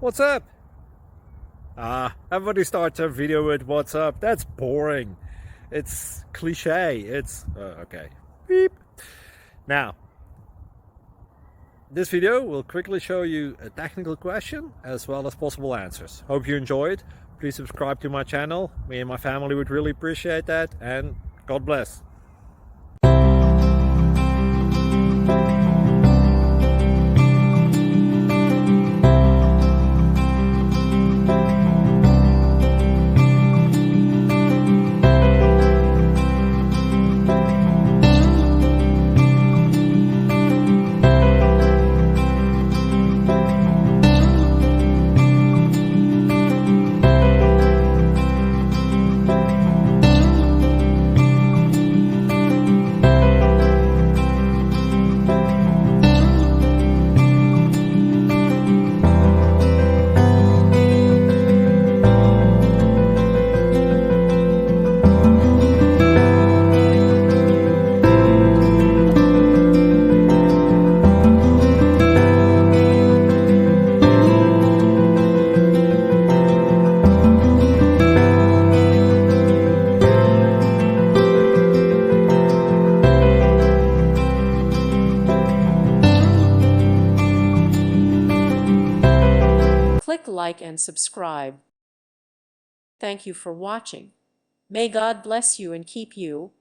What's up? Everybody starts their video with what's up. That's boring. It's cliche. It's okay. Beep. Now, this video will quickly show you a technical question as well as possible answers. Hope you enjoyed. Please subscribe to my channel. Me and my family would really appreciate that, and God bless. Click like and subscribe. Thank you for watching. May God bless you and keep you.